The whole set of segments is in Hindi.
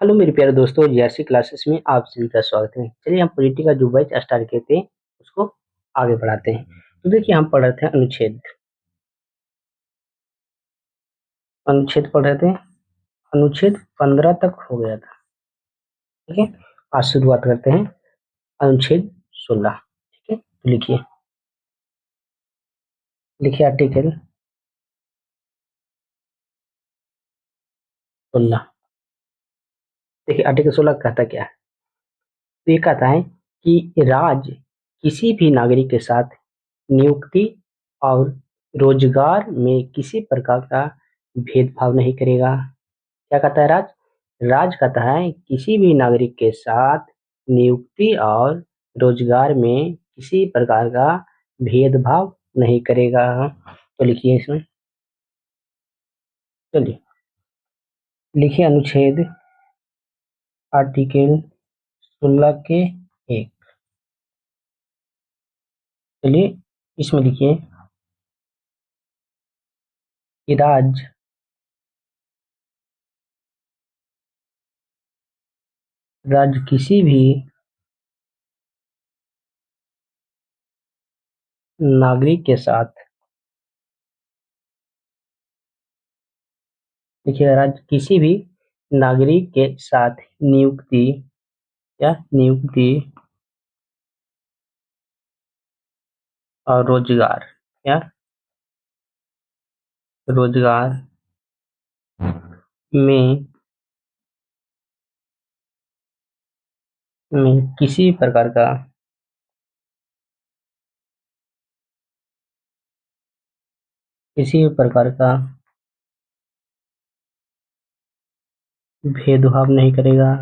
हेलो मेरे प्यारे दोस्तों, जीआरसी क्लासेस में आप सभी का स्वागत है। चलिए हम पॉलिटी का जो बैच स्टार्ट किए थे उसको आगे बढ़ाते हैं। तो देखिए हम पढ़ रहे थे अनुच्छेद अनुच्छेद पढ़ रहे थे। अनुच्छेद 15 तक हो गया था। ठीक है, आज शुरुआत करते हैं अनुच्छेद 16। ठीक है, तो लिखिए लिखिए आर्टिकल 16। देखिए आर्टिकल 16 कहता क्या है। तो ये कहता है कि राज्य किसी भी नागरिक के साथ नियुक्ति और रोजगार में किसी प्रकार का भेदभाव नहीं करेगा। क्या कहता है राज कहता है किसी भी नागरिक के साथ नियुक्ति और रोजगार में किसी प्रकार का भेदभाव नहीं करेगा। तो लिखिए इसमें, चलिए लिखिए अनुच्छेद आर्टिकल 16 के एक। चलिए इसमें लिखिए कि राज्य किसी भी नागरिक के साथ, देखिए राज्य किसी भी नागरिक के साथ नियुक्ति या नियुक्ति और रोजगार या रोजगार में किसी प्रकार का किसी प्रकार का भेदभाव नहीं करेगा।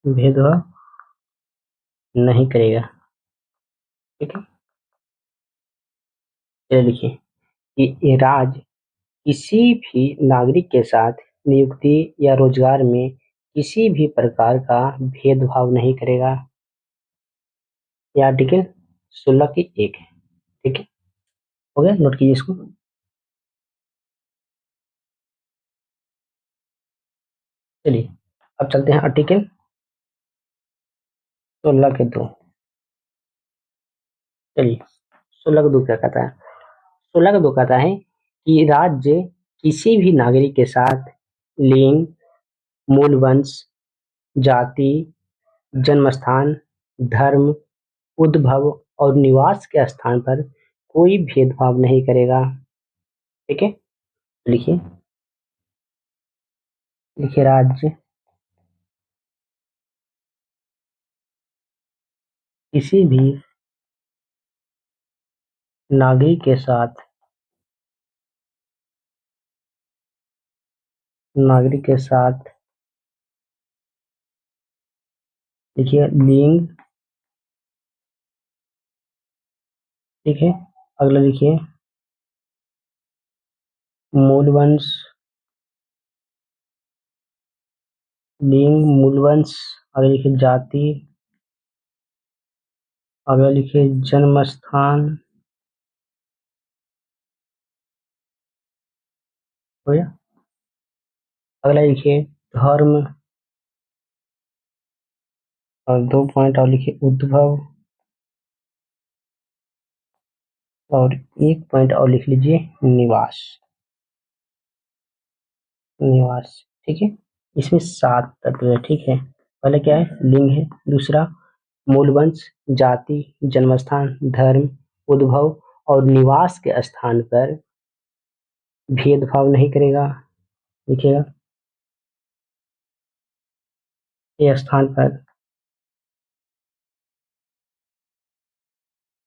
भेदभाव नहीं करेगा। ठीक है, चलिए लिखिए कि ये राज्य किसी भी नागरिक के साथ नियुक्ति या रोजगार में किसी भी प्रकार का भेदभाव नहीं करेगा। यह आर्टिकल 16 की एक है। ठीक है, हो गया, नोट कीजिए इसको। चलिए अब चलते हैं आर्टिकल 16 के दो। चलिए 16 का दो क्या कहता है। 16 का दो कहता है कि राज्य किसी भी नागरिक के साथ लिंग, मूल वंश, जाति, जन्मस्थान, धर्म, उद्भव और निवास के स्थान पर कोई भेदभाव नहीं करेगा। ठीक है, लिखिए लिखिए राज्य किसी भी नागरिक के साथ नागरिक के साथ लिखिए लिंग। ठीक है, अगला लिखिए मूल वंश, लिंग, मूल वंश। अगला लिखिए जाति। अगला लिखिए जन्म स्थान। हो गया, अगला लिखिए धर्म। और 2 पॉइंट और लिखिए उद्भव। और 1 पॉइंट और लिख लीजिए निवास। निवास, ठीक है। इसमें 7 तत्व है। ठीक है, पहले क्या है, लिंग है। दूसरा मूल वंश, जाति, जन्मस्थान, धर्म, उद्भव और निवास के स्थान पर भेदभाव नहीं करेगा। लिखिएगा ये स्थान पर।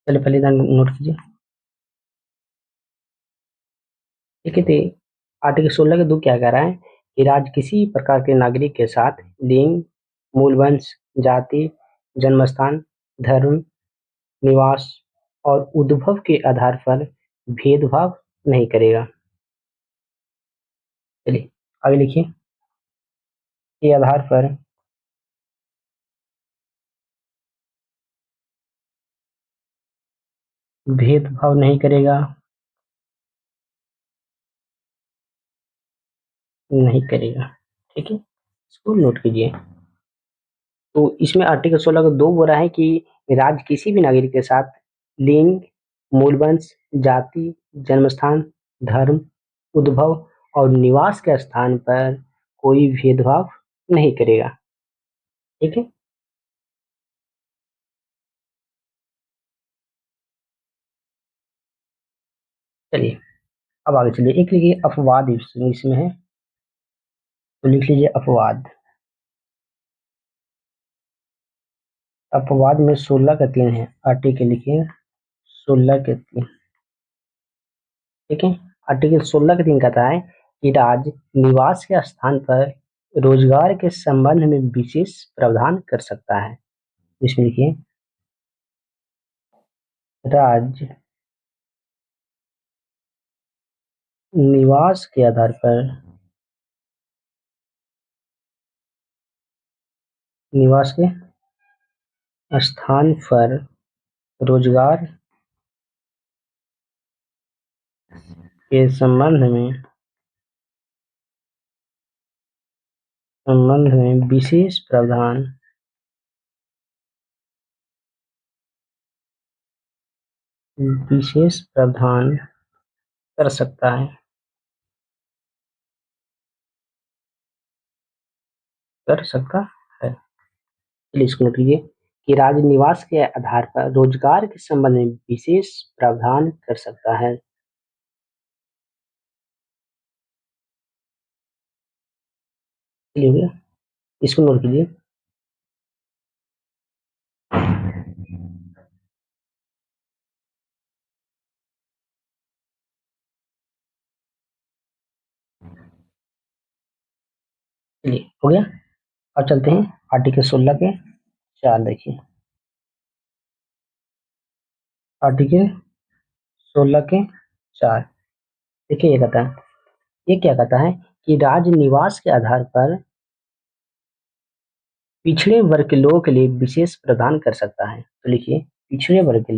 चलिए पहले नोट कीजिए। ठीक है, तो आर्टिकल 16 के दो क्या कह रहा है कि राज्य किसी प्रकार के नागरिक के साथ लिंग, मूल वंश, जाति, जन्मस्थान, धर्म, निवास और उद्भव के आधार पर भेदभाव नहीं करेगा। चलिए आगे लिखिए, के आधार पर भेदभाव नहीं करेगा। नहीं करेगा। ठीक है, इसको नोट कीजिए। तो इसमें आर्टिकल 16 का दो बोला है कि राज्य किसी भी नागरिक के साथ लिंग, मूलवंश, जाति, जन्मस्थान, धर्म, उद्भव और निवास के स्थान पर कोई भेदभाव नहीं करेगा। ठीक है। चलिए अब आगे चलिए। एक लिखिए अपवाद, इसमें है, तो लिख लीजिए अपवाद। अपवाद में 16 का 3 है, आर्टिकल लिखिए 16 के 3। ठीक है। आर्टिकल 16 के 3 कहता है कि राज्य निवास के स्थान पर रोजगार के संबंध में विशेष प्रावधान कर सकता है। इसमें लिखिए राज्य निवास के आधार पर, निवास के स्थान पर रोजगार के संबंध में विशेष प्रावधान कर सकता है, कर सकता है। चलिए इसको नोट कीजिए कि राज्य निवास के आधार पर रोजगार के संबंध में विशेष प्रावधान कर सकता है। चलिए भैया, इसको नोट कीजिए। चलिए हो गया। अब चलते हैं आर्टिकल 16 के 4। देखिए आर्टिकल 16 के 4। देखिए ये कहता है, ये क्या कहता है कि राज्य निवास के आधार पर पिछड़े वर्ग के लोगों के लिए विशेष प्रदान कर सकता है। तो लिखिए पिछड़े वर्ग के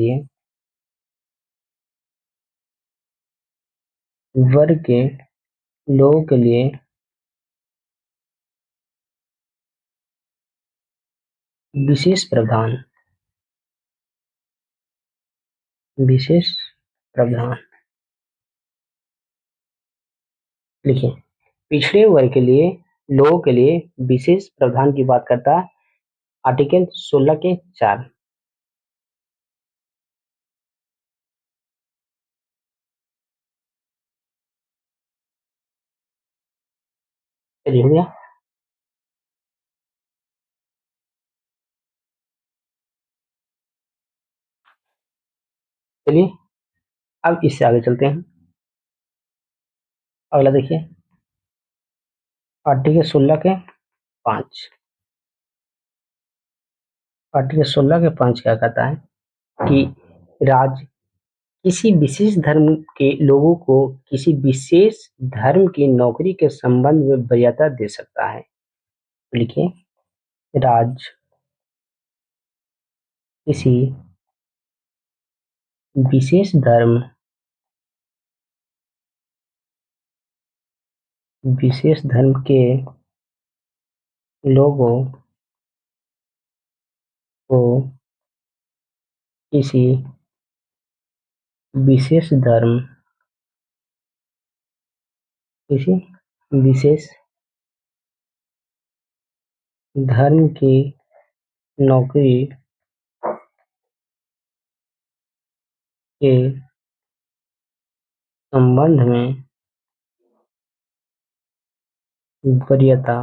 लोगों के लिए विशेष प्रावधान, विशेष प्रावधान। लिखिए पिछड़े वर्ग के लिए लोगों के लिए विशेष प्रावधान की बात करता है आर्टिकल 16 के 4। चलिए हो गया। चलिए अब इससे आगे चलते हैं। अगला देखिए आर्टिकल 16 के 5। आर्टिकल 16 के 5 क्या कहता है कि राज्य किसी विशेष धर्म के लोगों को किसी विशेष धर्म की नौकरी के संबंध में वरीयता दे सकता है। लिखिए राज्य किसी विशेष धर्म, विशेष धर्म के लोगों को किसी विशेष धर्म, किसी विशेष धर्म की नौकरी के संबंध में वरीयता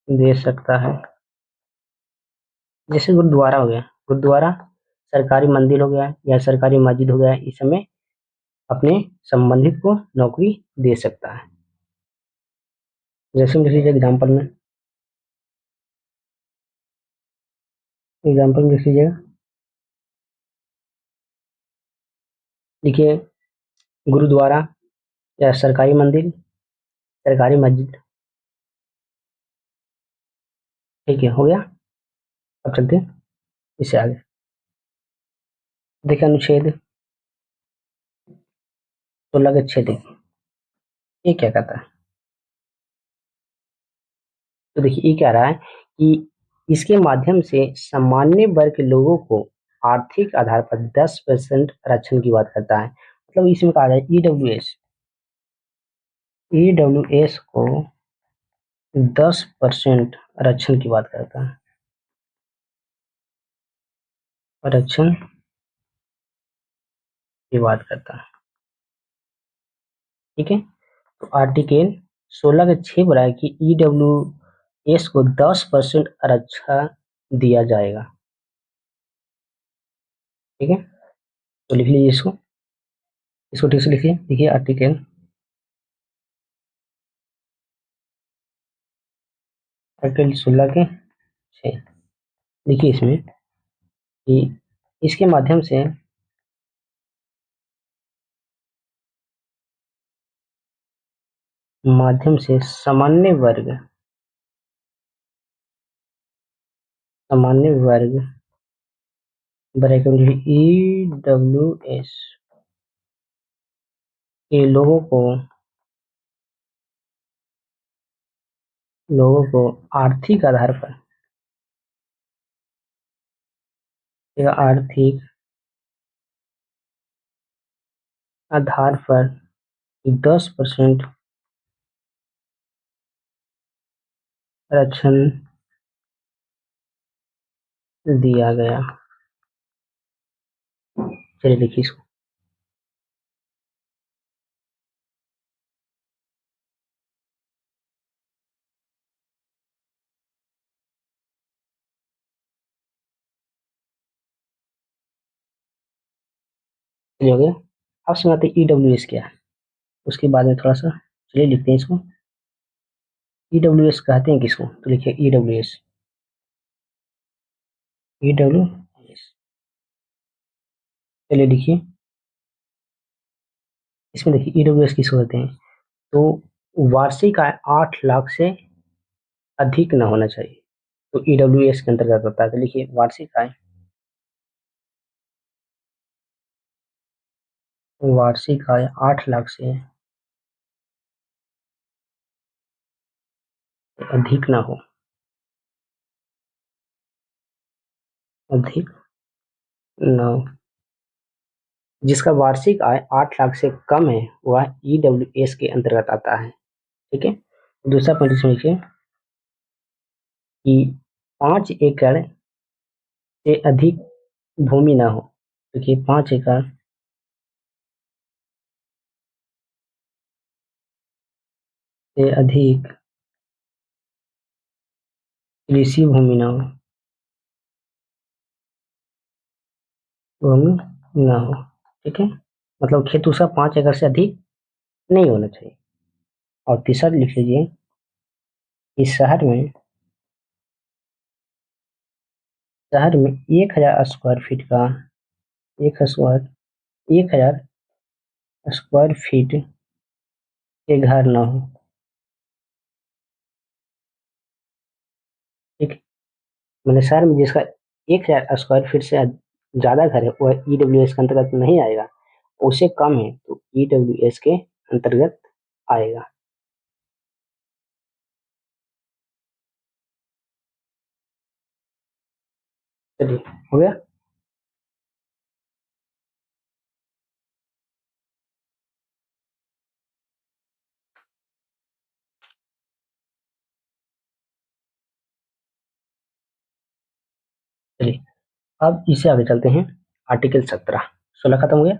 दे सकता है। जैसे गुरुद्वारा हो गया, गुरुद्वारा सरकारी मंदिर हो गया या सरकारी मस्जिद हो गया, इस समय अपने संबंधित को नौकरी दे सकता है। जैसे लिख लीजिए एग्जाम्पल लिख लीजिएगा। लिखिए गुरुद्वारा या सरकारी मंदिर, सरकारी मस्जिद। ठीक है हो गया। अब चलते हैं इससे आगे। देखिए अनुच्छेद 16 के 6 देखिए ये क्या कहता है? तो देखिए ये कह रहा है कि इसके माध्यम से सामान्य वर्ग के लोगों को आर्थिक आधार पर 10% आरक्षण की बात करता है। मतलब इसमें कहा जाए ईडब्ल्यूएस, ईडब्ल्यूएस को 10% आरक्षण की बात करता है, आरक्षण की बात करता है। ठीक है, तो आर्टिकल 16 के 6 बोला है कि ईडब्ल्यूएस को 10% आरक्षण दिया जाएगा। ठीक है, तो लिख लीजिए इसको, इसको ठीक से लिखिए। देखिए आर्टिकल 16 के 6 देखिए इसमें कि इसके माध्यम से सामान्य वर्ग ब्रैकेट ईडब्ल्यूएस के लोगों को आर्थिक आधार पर, या आर्थिक आधार पर 10% आरक्षण दिया गया। चलिए देखिए इसको, चलिए हो गया। अब सुनाते ईडब्ल्यूएस क्या है, उसके बाद में थोड़ा सा चलिए लिखते हैं इसको। ईडब्ल्यूएस कहते हैं किसको, तो लिखिए ईडब्ल्यूएस, ईडब्ल्यूएस। चलिए लिखिए इसमें, देखिए ईडब्ल्यूएस किसको कहते हैं, तो वार्षिक आय 8 लाख से अधिक ना होना चाहिए, तो ईडब्ल्यूएस के अंतर्गत आता है। तो लिखिए वार्षिक आय 8 लाख से अधिक ना हो, अधिक ना हो। जिसका वार्षिक आय 8 लाख से कम है वह ईडब्ल्यूएस के अंतर्गत आता है। ठीक है, दूसरा पॉइंट इसमें लिखिए कि 5 एकड़ से अधिक भूमि ना हो। देखिए 5 एकड़ से अधिक कृषि भूमि ना हो, भूमि ना हो। ठीक है, मतलब खेत उसका 5 एकड़ से अधिक नहीं होना चाहिए। और तीसरा लिख लीजिए कि शहर में 1,000 स्क्वायर फीट का, एक स्क्वायर 1,000 स्क्वायर फीट के घर ना हो। ठीक है, मैंने शहर में जिसका 1,000 स्क्वायर फीट से ज्यादा घर है वह ईडब्ल्यूएस के अंतर्गत नहीं आएगा, उससे कम है तो ईडब्ल्यूएस के अंतर्गत आएगा। चलिए हो गया। चलिए अब इसे आगे चलते हैं। आर्टिकल 17, 16 खत्म हो गया।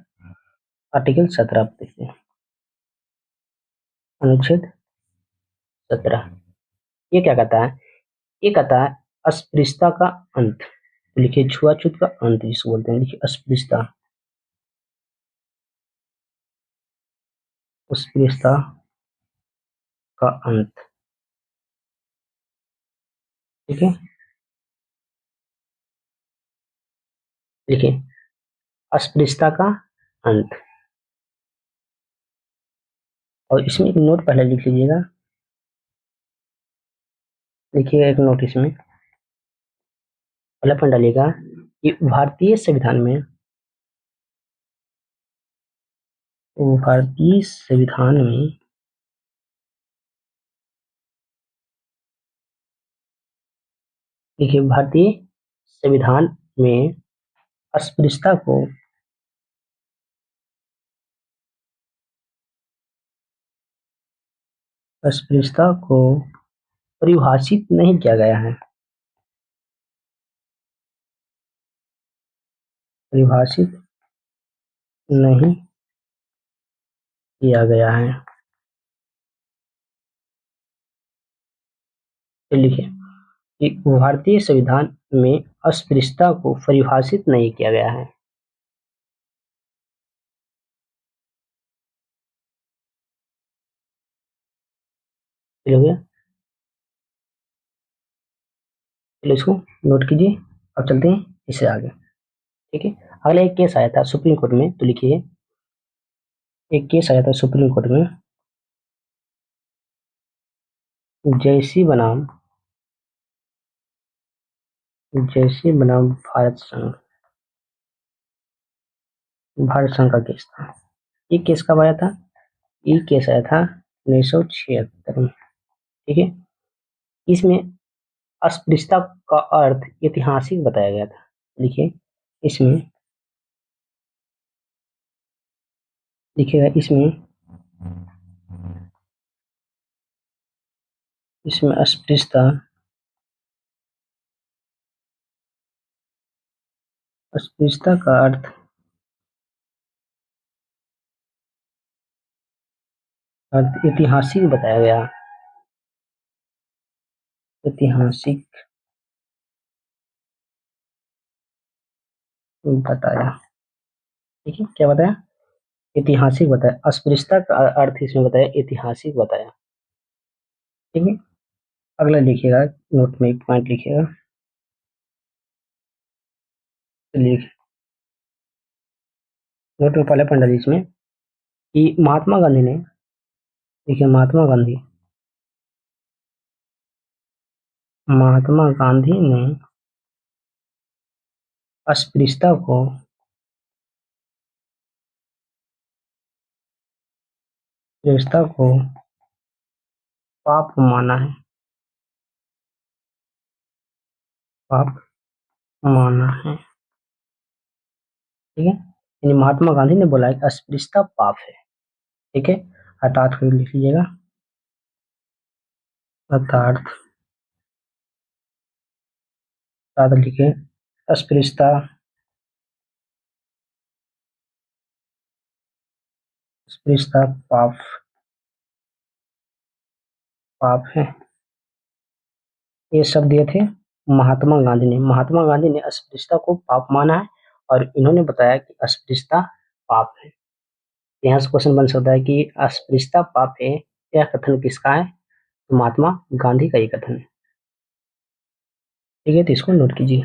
आर्टिकल 17 देखते हैं, अनुच्छेद 17। ये क्या कहता है, ये कहता है अस्पृश्यता का अंत। तो लिखिए छुआछूत का अंत जिसको बोलते हैं, लिखिए अस्पृश्यता, अस्पृश्यता का अंत। ठीक है, लिखिए अस्पृश्यता का अंत। और इसमें एक नोट पहले लिख लीजिएगा, लिखिए एक नोट इसमें पहला पॉइंट डालिएगा कि भारतीय संविधान में देखिए, भारतीय संविधान में अस्पृश्यता को अस्पृश्यता को परिभाषित नहीं किया गया है। परिभाषित नहीं किया गया है। तो लिखिए कि भारतीय संविधान में अस्पृश्यता को परिभाषित नहीं किया गया है। क्लियर हो गया? चलो इसको नोट कीजिए। अब चलते हैं इससे आगे। ठीक है, अगला एक केस आया था सुप्रीम कोर्ट में, तो लिखिए एक केस आया था सुप्रीम कोर्ट में, जैसी बनाम भारत संघ का केस था। ये केस कब आया था? ये केस आया था 1976 में। ठीक है, इसमें अस्पृश्यता का अर्थ ऐतिहासिक बताया गया था। लिखिए इसमें, लिखिएगा इसमें, इसमें अस्पृश्यता का अर्थ ऐतिहासिक बताया गया। ऐतिहासिक बताया। ठीक है, क्या बताया? ऐतिहासिक बताया। अस्पृश्यता का अर्थ इसमें बताया, ऐतिहासिक बताया। ठीक है, अगला लिखिएगा, नोट में एक पॉइंट लिखिएगा। लिख नोट में पहले पॉइंट इसमें कि महात्मा गांधी ने, देखिए महात्मा गांधी ने अस्पृश्यता को पाप माना है। पाप माना है। ठीक है, यानी महात्मा गांधी ने बोला है कि अस्पृश्यता पाप है। ठीक है, अर्थात को लिख लीजिएगा। अर्थात लिखे अस्पृश्यता अस्पृश्यता पाप पाप है। ये शब्द दिए थे महात्मा गांधी ने। महात्मा गांधी ने अस्पृश्यता को पाप माना है और इन्होंने बताया कि अस्पृश्यता पाप है। यहाँ से क्वेश्चन बन सकता है कि अस्पृश्यता पाप है, यह कथन किसका है? तो महात्मा गांधी का ये कथन है। ठीक है, तो इसको नोट कीजिए।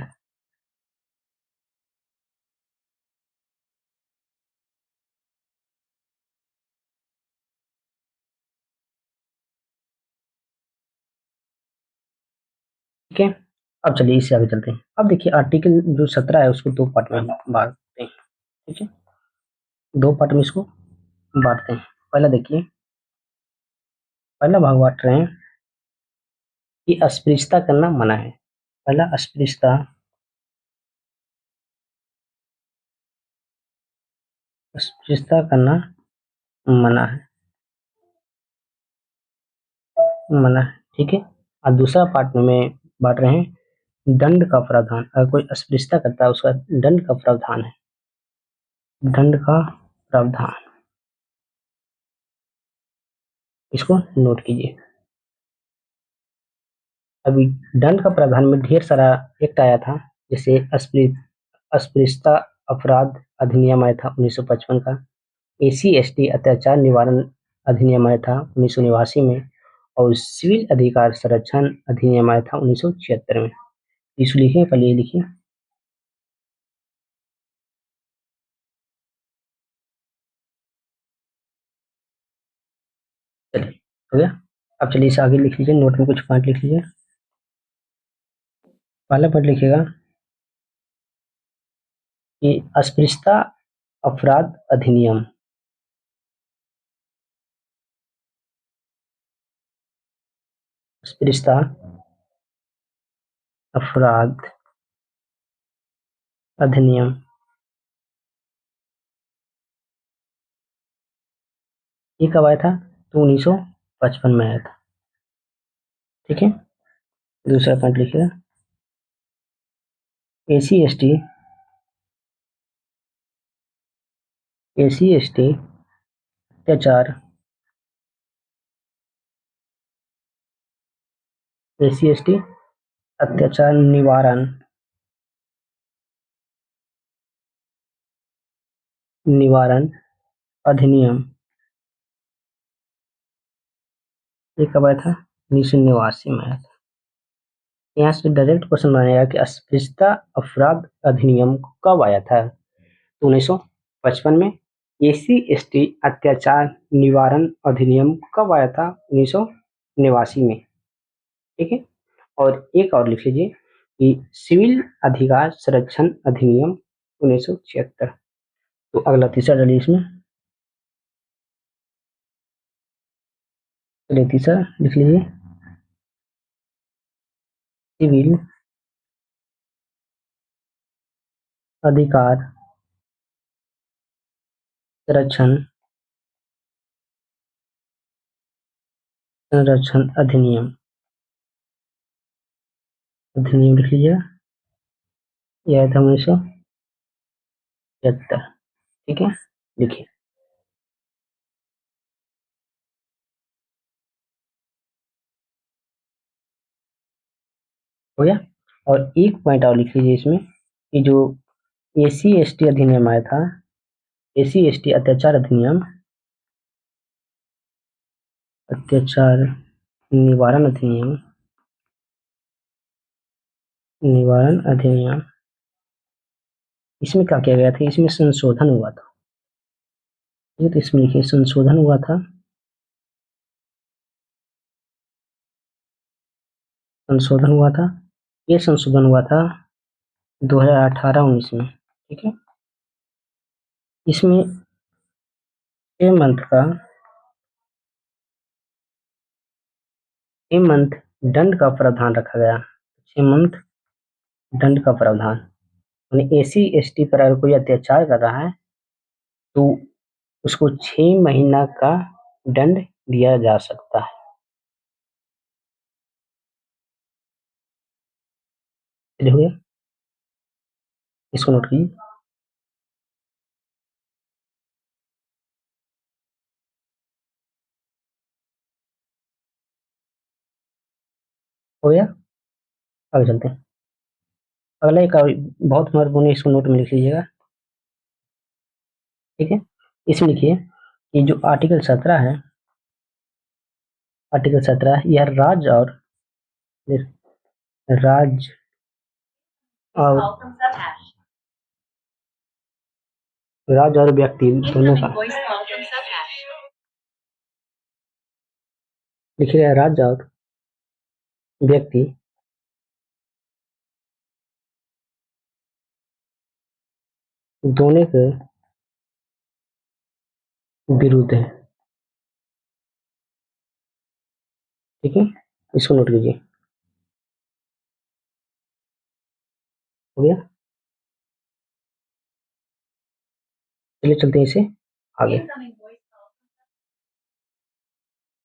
ठीक है, अब चलिए इससे आगे चलते हैं। अब देखिए आर्टिकल जो 17 है उसको दो पार्ट में बांटते हैं। ठीक है, दो पार्ट में इसको बांटते हैं। पहला देखिए, पहला भाग बांट रहे हैं कि अस्पृश्यता करना मना है। पहला, अस्पृश्यता करना मना है। मना है। ठीक है, और दूसरा पार्ट में बांट रहे हैं दंड का प्रावधान। अगर कोई अस्पृश्यता करता है उसका दंड का प्रावधान है। दंड का प्रावधान, इसको नोट कीजिए। अभी दंड का प्रावधान में ढेर सारा एक्ट आया था, जैसे अस्पृश्यता अपराध अधिनियम आया था 1955 का, एसी एसटी अत्याचार निवारण अधिनियम आया था 1989 में, और सिविल अधिकार संरक्षण अधिनियम आया था 1976 में। इसको लिखिए, पहले ये लिखिए। चलिए, हो गया। अब चलिए इसे आगे लिख लीजिए, नोट में कुछ पॉइंट लिख लीजिए। पहला पॉइंट लिखिएगा कि अस्पृश्यता अपराध अधिनियम, अस्पृश्यता अपराध अधिनियम ये कब आया था? तो 1955 में आया था। ठीक है, दूसरा पॉइंट लिखिएगा। एस सी एस टी अत्याचार एस सी एस टी अत्याचार निवारण अधिनियम ये कब आया था? 1989 में आया था। यहाँ से डायरेक्ट क्वेश्चन बनाएगा कि अस्पृश्यता अपराध अधिनियम कब आया था? तो 1955 में। एस सी अत्याचार निवारण अधिनियम कब आया था? 1989 में। ठीक है, और एक और लिख लीजिए कि सिविल अधिकार संरक्षण अधिनियम 1976। तो अगला तीसरा डालिए इसमें। चलिए तीसरा लिख लीजिए, सिविल अधिकार संरक्षण अधिनियम लिख लीजिए। यह आया था 1976। ठीक है, लिखिए। हो गया। और एक पॉइंट और लिख लीजिए इसमें कि जो एस सी अधिनियम आया था, एस सी अत्याचार अधिनियम अत्याचार निवारण अधिनियम इसमें क्या किया गया था? इसमें संशोधन हुआ था। ये तो इसमें लिखिए संशोधन हुआ था। ये संशोधन हुआ था 2018-19 में। ठीक है, इसमें 6 मंथ दंड का प्रावधान रखा गया। 6 मंथ दंड का प्रावधान, यानी एस सी पर अगर कोई अत्याचार कर रहा है तो उसको 6 महीना का दंड दिया जा सकता है। चलिए हो गया, इसको नोट कीजिए। हो गया, आगे चलते हैं। अगला एक और बहुत महत्वपूर्ण है, इसको नोट में लिख लीजिएगा। ठीक है, इसमें लिखिए कि जो आर्टिकल 17 यह राज्य और राज्य और व्यक्ति दोनों का लिखिएगा। राज्य और व्यक्ति दोनों के विरुद्ध है। ठीक है, इसको नोट कीजिए। हो गया, चलिए चलते हैं इसे आगे।